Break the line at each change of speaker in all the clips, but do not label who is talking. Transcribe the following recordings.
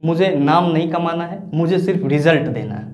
मुझे नाम नहीं कमाना है, मुझे सिर्फ रिजल्ट देना है।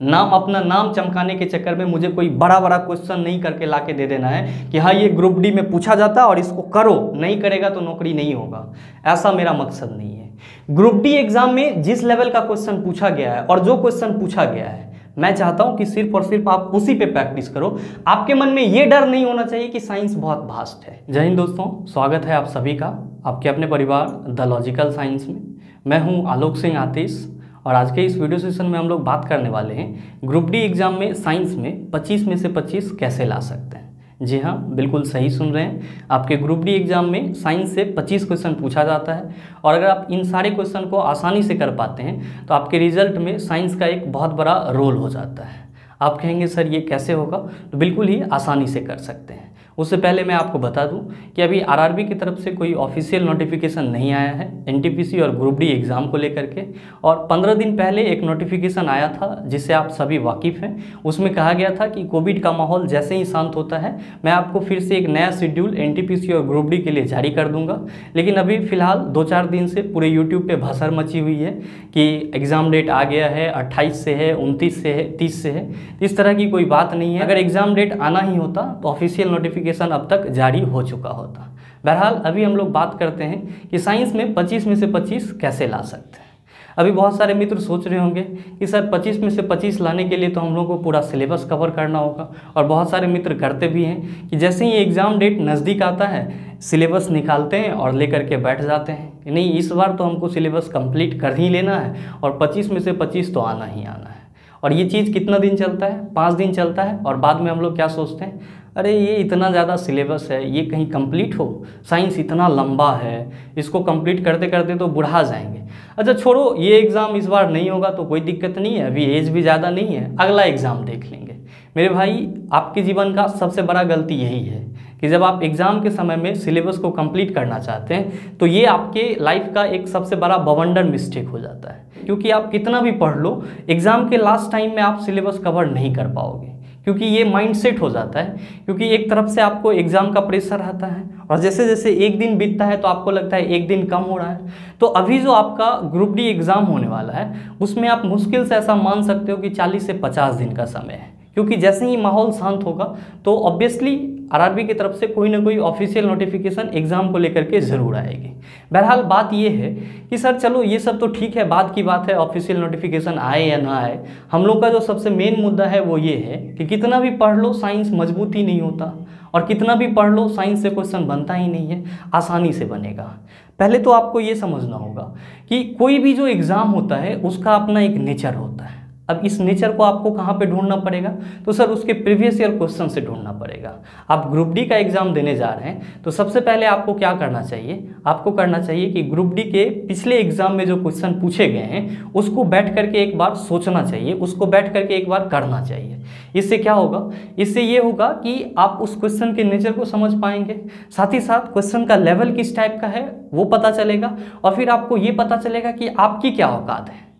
अपना नाम चमकाने के चक्कर में मुझे कोई बड़ा बड़ा क्वेश्चन नहीं करके ला के दे देना है कि हाँ ये ग्रुप डी में पूछा जाता है और इसको करो, नहीं करेगा तो नौकरी नहीं होगा। ऐसा मेरा मकसद नहीं है। ग्रुप डी एग्जाम में जिस लेवल का क्वेश्चन पूछा गया है और जो क्वेश्चन पूछा गया है, मैं चाहता हूं कि सिर्फ और सिर्फ आप उसी पे प्रैक्टिस करो। आपके मन में ये डर नहीं होना चाहिए कि साइंस बहुत वास्ट है। जय हिंद दोस्तों, स्वागत है आप सभी का आपके अपने परिवार द लॉजिकल साइंस में। मैं हूं आलोक सिंह आतिश और आज के इस वीडियो सेशन में हम लोग बात करने वाले हैं ग्रुप डी एग्जाम में साइंस में 25 में से 25 कैसे ला सकते हैं। जी हाँ, बिल्कुल सही सुन रहे हैं। आपके ग्रुप डी एग्जाम में साइंस से 25 क्वेश्चन पूछा जाता है और अगर आप इन सारे क्वेश्चन को आसानी से कर पाते हैं तो आपके रिजल्ट में साइंस का एक बहुत बड़ा रोल हो जाता है। आप कहेंगे सर ये कैसे होगा, तो बिल्कुल ही आसानी से कर सकते हैं। उससे पहले मैं आपको बता दूं कि अभी आरआरबी की तरफ से कोई ऑफिशियल नोटिफिकेशन नहीं आया है एनटीपीसी और ग्रुप डी एग्ज़ाम को लेकर के। और 15 दिन पहले एक नोटिफिकेशन आया था जिससे आप सभी वाकिफ़ हैं। उसमें कहा गया था कि कोविड का माहौल जैसे ही शांत होता है मैं आपको फिर से एक नया शेड्यूल एनटीपीसी और ग्रुप डी के लिए जारी कर दूंगा। लेकिन अभी फ़िलहाल 2-4 दिन से पूरे यूट्यूब पर भसड़ मची हुई है कि एग्ज़ाम डेट आ गया है, 28 से है, 29 से है, 30 से है। इस तरह की कोई बात नहीं है। अगर एग्ज़ाम डेट आना ही होता तो ऑफिशियल नोटिफिकेशन अब तक जारी हो चुका होता। बहरहाल अभी हम लोग बात करते हैं कि साइंस में 25 में से 25 कैसे ला सकते हैं। अभी बहुत सारे मित्र सोच रहे होंगे कि सर 25 में से 25 लाने के लिए तो हम लोग को पूरा सिलेबस कवर करना होगा, और बहुत सारे मित्र करते भी हैं कि जैसे ही एग्ज़ाम डेट नज़दीक आता है सिलेबस निकालते हैं और लेकर के बैठ जाते हैं। नहीं, इस बार तो हमको सिलेबस कंप्लीट कर ही लेना है और 25 में से 25 तो आना ही आना है। और ये चीज़ कितना दिन चलता है? 5 दिन चलता है। और बाद में हम लोग क्या सोचते हैं, अरे ये इतना ज़्यादा सिलेबस है, ये कहीं कंप्लीट हो, साइंस इतना लंबा है, इसको कंप्लीट करते करते तो बुढ़ा जाएंगे। अच्छा छोड़ो, ये एग्ज़ाम इस बार नहीं होगा तो कोई दिक्कत नहीं है, अभी एज भी ज़्यादा नहीं है, अगला एग्ज़ाम देख लेंगे। मेरे भाई, आपके जीवन का सबसे बड़ा गलती यही है कि जब आप एग्ज़ाम के समय में सिलेबस को कंप्लीट करना चाहते हैं तो ये आपके लाइफ का एक सबसे बड़ा बवंडर मिस्टेक हो जाता है। क्योंकि आप कितना भी पढ़ लो, एग्ज़ाम के लास्ट टाइम में आप सिलेबस कवर नहीं कर पाओगे, क्योंकि ये माइंडसेट हो जाता है। क्योंकि एक तरफ से आपको एग्ज़ाम का प्रेशर रहता है और जैसे जैसे एक दिन बीतता है तो आपको लगता है एक दिन कम हो रहा है। तो अभी जो आपका ग्रुप डी एग्ज़ाम होने वाला है उसमें आप मुश्किल से ऐसा मान सकते हो कि 40 से 50 दिन का समय है। क्योंकि जैसे ही माहौल शांत होगा तो ऑब्वियसली आरआरबी की तरफ से कोई ना कोई ऑफिशियल नोटिफिकेशन एग्ज़ाम को लेकर के ज़रूर आएगी। बहरहाल बात ये है कि सर चलो ये सब तो ठीक है, बात की बात है ऑफिशियल नोटिफिकेशन आए या ना आए। हम लोग का जो सबसे मेन मुद्दा है वो ये है कि कितना भी पढ़ लो साइंस मजबूत ही नहीं होता, और कितना भी पढ़ लो साइंस से क्वेश्चन बनता ही नहीं है, आसानी से बनेगा। पहले तो आपको ये समझना होगा कि कोई भी जो एग्ज़ाम होता है उसका अपना एक नेचर होता है। अब इस नेचर को आपको कहाँ पे ढूंढना पड़ेगा, तो सर उसके प्रीवियस ईयर क्वेश्चन से ढूंढना पड़ेगा। आप ग्रुप डी का एग्जाम देने जा रहे हैं तो सबसे पहले आपको क्या करना चाहिए, आपको करना चाहिए कि ग्रुप डी के पिछले एग्जाम में जो क्वेश्चन पूछे गए हैं उसको बैठ करके एक बार सोचना चाहिए, उसको बैठ करके एक बार करना चाहिए। इससे क्या होगा, इससे ये होगा कि आप उस क्वेश्चन के नेचर को समझ पाएंगे, साथ ही साथ क्वेश्चन का लेवल किस टाइप का है वो पता चलेगा, और फिर आपको ये पता चलेगा कि आपकी क्या औकात है।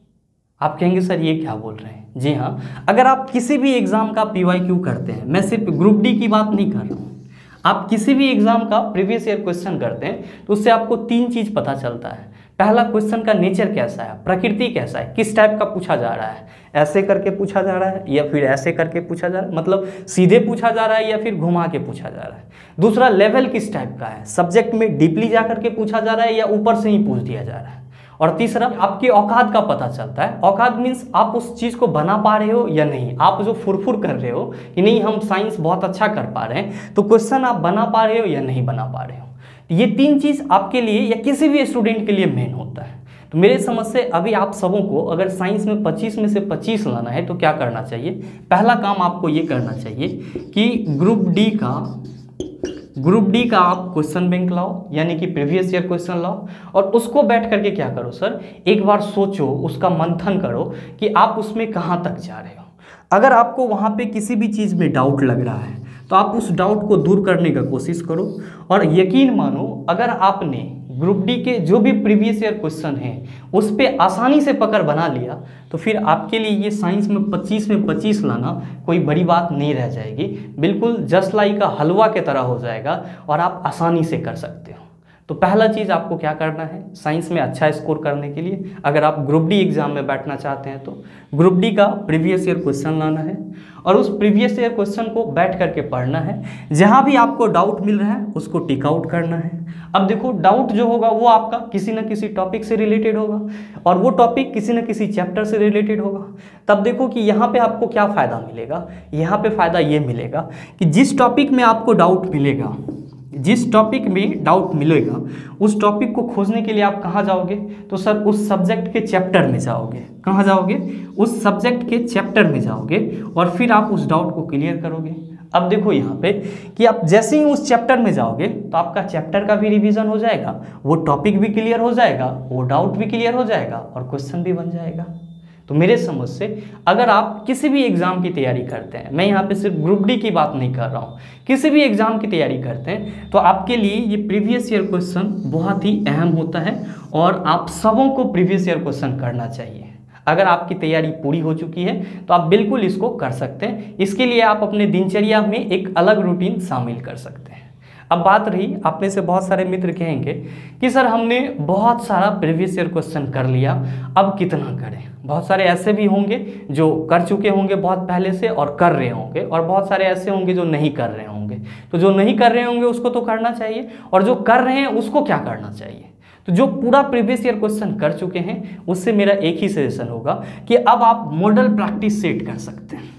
आप कहेंगे सर ये क्या बोल रहे हैं। जी हाँ, अगर आप किसी भी एग्ज़ाम का PYQ करते हैं, मैं सिर्फ ग्रुप डी की बात नहीं कर रहा हूँ, आप किसी भी एग्ज़ाम का प्रीवियस ईयर क्वेश्चन करते हैं तो उससे आपको 3 चीज़ पता चलता है। पहला, क्वेश्चन का नेचर कैसा है, प्रकृति कैसा है, किस टाइप का पूछा जा रहा है, ऐसे करके पूछा जा रहा है या फिर ऐसे करके पूछा जा रहा है, मतलब सीधे पूछा जा रहा है या फिर घुमा के पूछा जा रहा है। दूसरा, लेवल किस टाइप का है, सब्जेक्ट में डीपली जा करके पूछा जा रहा है या ऊपर से ही पूछ दिया जा रहा है। और तीसरा, आपकी औकात का पता चलता है। औकात मीन्स आप उस चीज़ को बना पा रहे हो या नहीं, आप जो फुरफुर कर रहे हो कि नहीं हम साइंस बहुत अच्छा कर पा रहे हैं, तो क्वेश्चन आप बना पा रहे हो या नहीं बना पा रहे हो। ये 3 चीज़ आपके लिए या किसी भी स्टूडेंट के लिए मेन होता है। तो मेरे समझ से अभी आप सबों को अगर साइंस में 25 में से 25 लाना है तो क्या करना चाहिए, पहला काम आपको ये करना चाहिए कि ग्रुप डी का आप क्वेश्चन बैंक लाओ, यानी कि प्रीवियस ईयर क्वेश्चन लाओ, और उसको बैठ करके क्या करो सर, एक बार सोचो, उसका मंथन करो कि आप उसमें कहाँ तक जा रहे हो। अगर आपको वहाँ पे किसी भी चीज़ में डाउट लग रहा है तो आप उस डाउट को दूर करने का कोशिश करो, और यकीन मानो अगर आपने ग्रुप डी के जो भी प्रीवियस ईयर क्वेश्चन हैं उस पर आसानी से पकड़ बना लिया तो फिर आपके लिए ये साइंस में 25 में 25 लाना कोई बड़ी बात नहीं रह जाएगी, बिल्कुल जस्ट लाइक का हलवा के तरह हो जाएगा और आप आसानी से कर सकते हो। तो पहला चीज़ आपको क्या करना है, साइंस में अच्छा स्कोर करने के लिए अगर आप ग्रुप डी एग्जाम में बैठना चाहते हैं तो ग्रुप डी का प्रीवियस ईयर क्वेश्चन लाना है और उस प्रीवियस ईयर क्वेश्चन को बैठ करके पढ़ना है। जहाँ भी आपको डाउट मिल रहा है उसको टिक आउट करना है। अब देखो, डाउट जो होगा वो आपका किसी न किसी टॉपिक से रिलेटेड होगा और वो टॉपिक किसी न किसी चैप्टर से रिलेटेड होगा। तब देखो कि यहाँ पे आपको क्या फ़ायदा मिलेगा। यहाँ पे फ़ायदा ये मिलेगा कि जिस टॉपिक में आपको डाउट मिलेगा, जिस टॉपिक में डाउट मिलेगा उस टॉपिक को खोजने के लिए आप कहाँ जाओगे, तो सर उस सब्जेक्ट के चैप्टर में जाओगे। कहाँ जाओगे? उस सब्जेक्ट के चैप्टर में जाओगे और फिर आप उस डाउट को क्लियर करोगे। अब देखो यहाँ पे कि आप जैसे ही उस चैप्टर में जाओगे तो आपका चैप्टर का भी रिवीजन हो जाएगा, वो टॉपिक भी क्लियर हो जाएगा, वो डाउट भी क्लियर हो जाएगा और क्वेश्चन भी बन जाएगा। तो मेरे समझ से अगर आप किसी भी एग्ज़ाम की तैयारी करते हैं, मैं यहाँ पे सिर्फ ग्रुप डी की बात नहीं कर रहा हूँ, किसी भी एग्ज़ाम की तैयारी करते हैं तो आपके लिए ये प्रीवियस ईयर क्वेश्चन बहुत ही अहम होता है और आप सबों को प्रीवियस ईयर क्वेश्चन करना चाहिए। अगर आपकी तैयारी पूरी हो चुकी है तो आप बिल्कुल इसको कर सकते हैं। इसके लिए आप अपने दिनचर्या में एक अलग रूटीन शामिल कर सकते हैं। अब बात रही, आप में से बहुत सारे मित्र कहेंगे कि सर हमने बहुत सारा प्रीवियस ईयर क्वेश्चन कर लिया, अब कितना करें। बहुत सारे ऐसे भी होंगे जो कर चुके होंगे बहुत पहले से और कर रहे होंगे, और बहुत सारे ऐसे होंगे जो नहीं कर रहे होंगे। तो जो नहीं कर रहे होंगे उसको तो करना चाहिए, और जो कर रहे हैं उसको क्या करना चाहिए। तो जो पूरा प्रीवियस ईयर क्वेश्चन कर चुके हैं उससे मेरा एक ही सजेशन होगा कि अब आप मॉडल प्रैक्टिस सेट कर सकते हैं।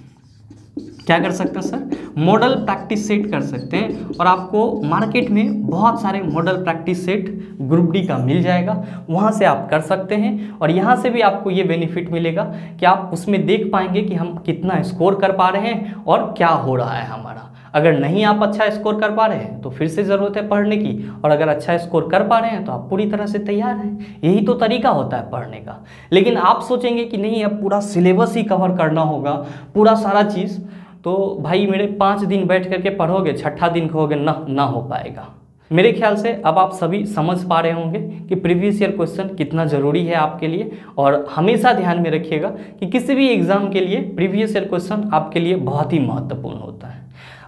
क्या कर सकते हैं सर? मॉडल प्रैक्टिस सेट कर सकते हैं और आपको मार्केट में बहुत सारे model practice set group D का मिल जाएगा, वहाँ से आप कर सकते हैं। और यहाँ से भी आपको ये बेनिफिट मिलेगा कि आप उसमें देख पाएंगे कि हम कितना स्कोर कर पा रहे हैं और क्या हो रहा है हमारा। अगर नहीं आप अच्छा स्कोर कर पा रहे हैं तो फिर से ज़रूरत है पढ़ने की, और अगर अच्छा स्कोर कर पा रहे हैं तो आप पूरी तरह से तैयार हैं। यही तो तरीका होता है पढ़ने का। लेकिन आप सोचेंगे कि नहीं अब पूरा सिलेबस ही कवर करना होगा, पूरा सारा चीज़, तो भाई मेरे 5 दिन बैठ करके पढ़ोगे, छठा दिन कहोगे ना हो पाएगा। मेरे ख्याल से अब आप सभी समझ पा रहे होंगे कि प्रीवियस ईयर क्वेश्चन कितना ज़रूरी है आपके लिए। और हमेशा ध्यान में रखिएगा कि किसी भी एग्ज़ाम के लिए प्रीवियस ईयर क्वेश्चन आपके लिए बहुत ही महत्वपूर्ण होता है।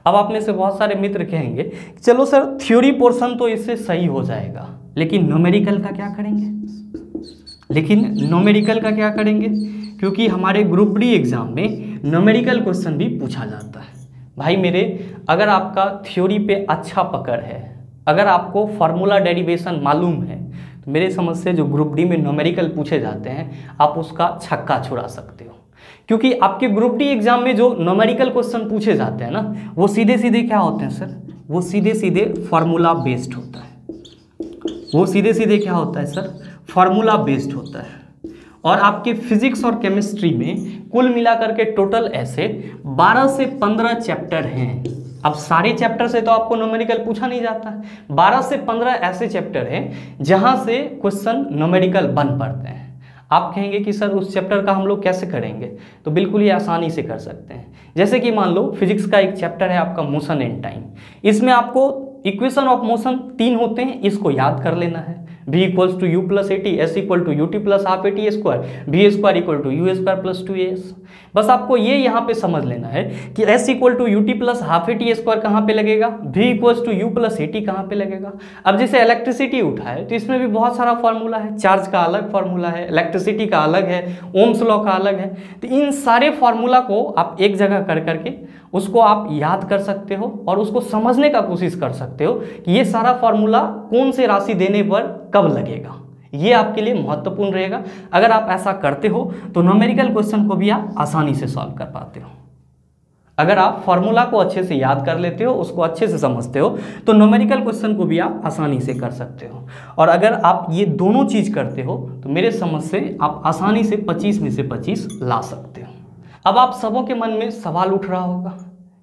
अब आप में से बहुत सारे मित्र कहेंगे चलो सर थ्योरी पोर्शन तो इससे सही हो जाएगा, लेकिन न्यूमेरिकल का क्या करेंगे? क्योंकि हमारे ग्रुप डी एग्ज़ाम में न्यूमेरिकल क्वेश्चन भी पूछा जाता है। भाई मेरे, अगर आपका थ्योरी पे अच्छा पकड़ है, अगर आपको फार्मूला डेरिवेशन मालूम है, तो मेरे समझ से जो ग्रुप डी में न्यूमेरिकल पूछे जाते हैं आप उसका छक्का छुड़ा सकते हो। क्योंकि आपके ग्रुप डी एग्जाम में जो न्यूमेरिकल क्वेश्चन पूछे जाते हैं ना, वो सीधे सीधे क्या होते हैं सर? वो सीधे सीधे फार्मूला बेस्ड होता है। वो सीधे सीधे क्या होता है सर? फार्मूला बेस्ड होता है। और आपके फिजिक्स और केमिस्ट्री में कुल मिलाकर के टोटल ऐसे 12 से 15 चैप्टर हैं। अब सारे चैप्टर से तो आपको न्यूमेरिकल पूछा नहीं जाता है। 12 से 15 ऐसे चैप्टर हैं जहां से क्वेश्चन न्यूमेरिकल बन पड़ते हैं। आप कहेंगे कि सर उस चैप्टर का हम लोग कैसे करेंगे? तो बिल्कुल ही आसानी से कर सकते हैं। जैसे कि मान लो फिजिक्स का एक चैप्टर है आपका मोशन एंड टाइम। इसमें आपको इक्वेशन ऑफ मोशन 3 होते हैं, इसको याद कर लेना है। v equals to u plus a t, s equal to u t plus half a t square, v square equal to u square plus 2as। बस आपको ये यहाँ पे समझ लेना है कि s equal to u t plus half a t square कहाँ पे लगेगा, v equals to u plus a t कहाँ पे लगेगा। अब जैसे इलेक्ट्रिसिटी उठा है तो इसमें भी बहुत सारा फॉर्मूला है। चार्ज का अलग फॉर्मूला है, इलेक्ट्रिसिटी का अलग है, ओम्स लॉ का अलग है। तो इन सारे फॉर्मूला को आप एक जगह कर करके उसको आप याद कर सकते हो और उसको समझने का कोशिश कर सकते हो कि ये सारा फॉर्मूला कौन से राशि देने पर कब लगेगा। ये आपके लिए महत्वपूर्ण रहेगा। अगर आप ऐसा करते हो तो न्यूमेरिकल क्वेश्चन को भी आप आसानी से सॉल्व कर पाते हो। अगर आप फॉर्मूला को अच्छे से याद कर लेते हो, उसको अच्छे से समझते हो, तो न्यूमेरिकल क्वेश्चन को भी आप आसानी से कर सकते हो। और अगर आप ये दोनों चीज़ करते हो तो मेरे समझ से आप आसानी से 25 में से 25 ला सकते हो। अब आप सबों के मन में सवाल उठ रहा होगा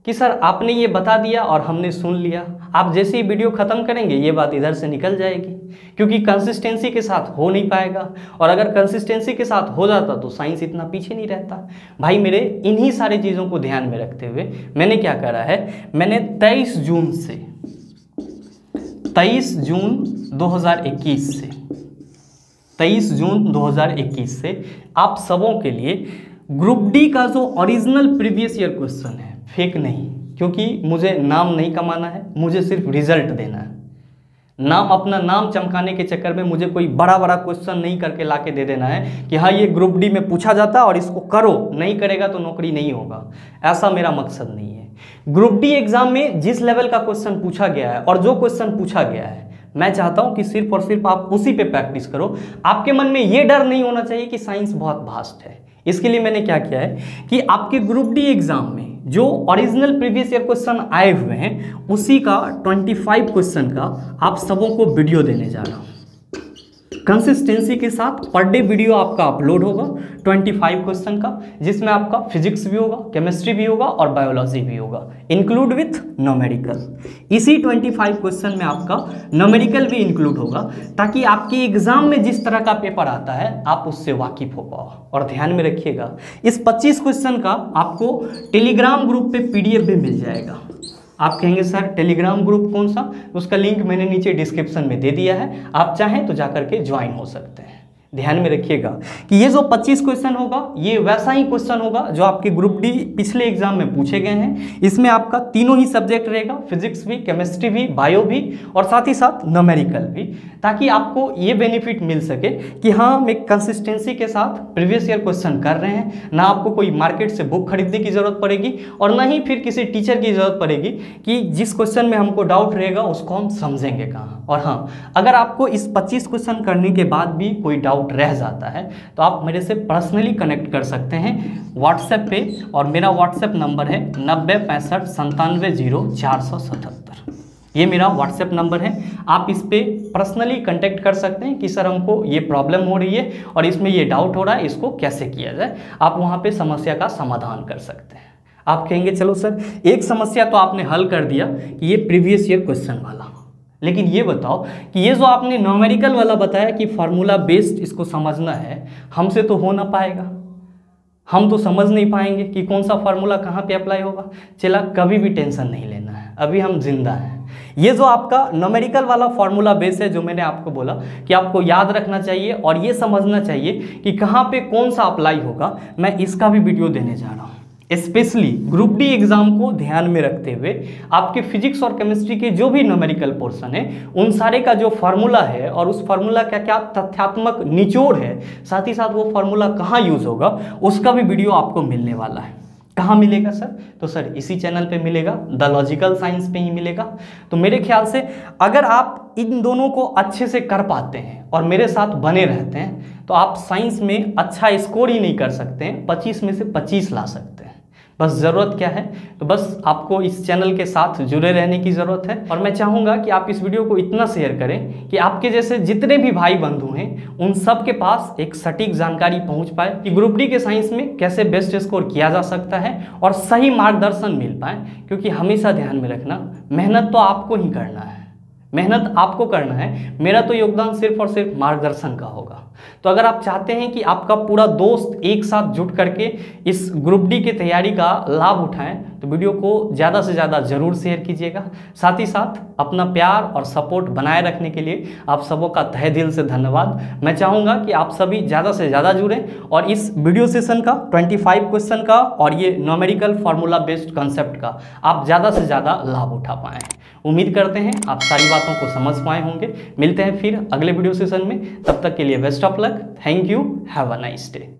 कि सर आपने ये बता दिया और हमने सुन लिया, आप जैसे ही वीडियो ख़त्म करेंगे ये बात इधर से निकल जाएगी, क्योंकि कंसिस्टेंसी के साथ हो नहीं पाएगा। और अगर कंसिस्टेंसी के साथ हो जाता तो साइंस इतना पीछे नहीं रहता। भाई मेरे, इन्हीं सारी चीज़ों को ध्यान में रखते हुए मैंने क्या करा है, मैंने 23 जून 2021 से आप सबों के लिए ग्रुप डी का जो ओरिजिनल प्रीवियस ईयर क्वेश्चन है, फेक नहीं, क्योंकि मुझे नाम नहीं कमाना है, मुझे सिर्फ रिजल्ट देना है। नाम अपना नाम चमकाने के चक्कर में मुझे कोई बड़ा बड़ा क्वेश्चन नहीं करके ला के दे देना है कि हाँ ये ग्रुप डी में पूछा जाता है और इसको करो, नहीं करेगा तो नौकरी नहीं होगा। ऐसा मेरा मकसद नहीं है। ग्रुप डी एग्जाम में जिस लेवल का क्वेश्चन पूछा गया है और जो क्वेश्चन पूछा गया है, मैं चाहता हूं कि सिर्फ और सिर्फ आप उसी पे प्रैक्टिस करो। आपके मन में ये डर नहीं होना चाहिए कि साइंस बहुत वास्ट है। इसके लिए मैंने क्या किया है कि आपके ग्रुप डी एग्जाम में जो ओरिजिनल प्रीवियस ईयर क्वेश्चन आए हुए हैं उसी का 25 क्वेश्चन का आप सबों को वीडियो देने जा रहा हूं। कंसिस्टेंसी के साथ पर डे वीडियो आपका अपलोड होगा 25 क्वेश्चन का, जिसमें आपका फिजिक्स भी होगा, केमिस्ट्री भी होगा और बायोलॉजी भी होगा, इंक्लूड विथ न्यूमेरिकल। इसी 25 क्वेश्चन में आपका न्यूमेरिकल भी इंक्लूड होगा, ताकि आपके एग्जाम में जिस तरह का पेपर आता है आप उससे वाकिफ हो पाओ। और ध्यान में रखिएगा, इस 25 क्वेश्चन का आपको टेलीग्राम ग्रुप पे PDF भी मिल जाएगा। आप कहेंगे सर टेलीग्राम ग्रुप कौन सा? उसका लिंक मैंने नीचे डिस्क्रिप्शन में दे दिया है, आप चाहें तो जाकर के ज्वाइन हो सकते हैं। ध्यान में रखिएगा कि ये जो 25 क्वेश्चन होगा ये वैसा ही क्वेश्चन होगा जो आपके ग्रुप डी पिछले एग्जाम में पूछे गए हैं। इसमें आपका तीनों ही सब्जेक्ट रहेगा, फिजिक्स भी, केमिस्ट्री भी, बायो भी और साथ ही साथ न्यूमेरिकल भी, ताकि आपको ये बेनिफिट मिल सके कि हाँ हम एक कंसिस्टेंसी के साथ प्रीवियस ईयर क्वेश्चन कर रहे हैं। ना आपको कोई मार्केट से बुक खरीदने की ज़रूरत पड़ेगी और ना ही फिर किसी टीचर की ज़रूरत पड़ेगी कि जिस क्वेश्चन में हमको डाउट रहेगा उसको हम समझेंगे कहाँ। और हाँ, अगर आपको इस 25 क्वेश्चन करने के बाद भी कोई डाउट रह जाता है तो आप मेरे से पर्सनली कनेक्ट कर सकते हैं व्हाट्सएप पे, और मेरा व्हाट्सएप नंबर है 9065970477। ये मेरा व्हाट्सएप नंबर है। आप इस पे पर्सनली कांटेक्ट कर सकते हैं कि सर हमको ये प्रॉब्लम हो रही है और इसमें ये डाउट हो रहा है, इसको कैसे किया जाए। आप वहाँ पे समस्या का समाधान कर सकते हैं। आप कहेंगे चलो सर एक समस्या तो आपने हल कर दिया कि ये प्रीवियस ईयर क्वेश्चन वाला, लेकिन ये बताओ कि ये जो आपने न्यूमेरिकल वाला बताया कि फार्मूला बेस्ड इसको समझना है, हमसे तो हो ना पाएगा, हम तो समझ नहीं पाएंगे कि कौन सा फार्मूला कहाँ पे अप्लाई होगा। चला, कभी भी टेंशन नहीं लेना है, अभी हम जिंदा हैं। ये जो आपका न्यूमेरिकल वाला फार्मूला बेस है जो मैंने आपको बोला कि आपको याद रखना चाहिए और ये समझना चाहिए कि कहाँ पे कौन सा अप्लाई होगा, मैं इसका भी वीडियो देने जा रहा हूँ। स्पेशली ग्रुप डी एग्जाम को ध्यान में रखते हुए आपके फिजिक्स और केमिस्ट्री के जो भी न्यूमेरिकल पोर्शन है उन सारे का जो फार्मूला है और उस फार्मूला का क्या तथ्यात्मक निचोड़ है, साथ ही साथ वो फार्मूला कहाँ यूज होगा, उसका भी वीडियो आपको मिलने वाला है। कहाँ मिलेगा सर? तो सर इसी चैनल पे मिलेगा, द लॉजिकल साइंस पे ही मिलेगा। तो मेरे ख्याल से अगर आप इन दोनों को अच्छे से कर पाते हैं और मेरे साथ बने रहते हैं तो आप साइंस में अच्छा स्कोर ही नहीं कर सकते हैं, 25 में से 25 ला सकते हैं। बस ज़रूरत क्या है? तो बस आपको इस चैनल के साथ जुड़े रहने की ज़रूरत है। और मैं चाहूँगा कि आप इस वीडियो को इतना शेयर करें कि आपके जैसे जितने भी भाई बंधु हैं उन सब के पास एक सटीक जानकारी पहुँच पाए कि ग्रुप डी के साइंस में कैसे बेस्ट स्कोर किया जा सकता है और सही मार्गदर्शन मिल पाए। क्योंकि हमेशा ध्यान में रखना, मेहनत तो आपको ही करना है, मेहनत आपको करना है, मेरा तो योगदान सिर्फ और सिर्फ मार्गदर्शन का होगा। तो अगर आप चाहते हैं कि आपका पूरा दोस्त एक साथ जुट करके इस ग्रुप डी की तैयारी का लाभ उठाएं तो वीडियो को ज़्यादा से ज़्यादा ज़रूर शेयर कीजिएगा। साथ ही साथ अपना प्यार और सपोर्ट बनाए रखने के लिए आप सबों का तहे दिल से धन्यवाद। मैं चाहूँगा कि आप सभी ज़्यादा से ज़्यादा जुड़ें और इस वीडियो सेशन का 25 क्वेश्चन का और ये न्यूमेरिकल फार्मूला बेस्ड कंसेप्ट का आप ज़्यादा से ज़्यादा लाभ उठा पाएँ। उम्मीद करते हैं आप सारी बातों को समझ पाए होंगे। मिलते हैं फिर अगले वीडियो सेशन में, तब तक के लिए best of luck. Thank you, have a nice day.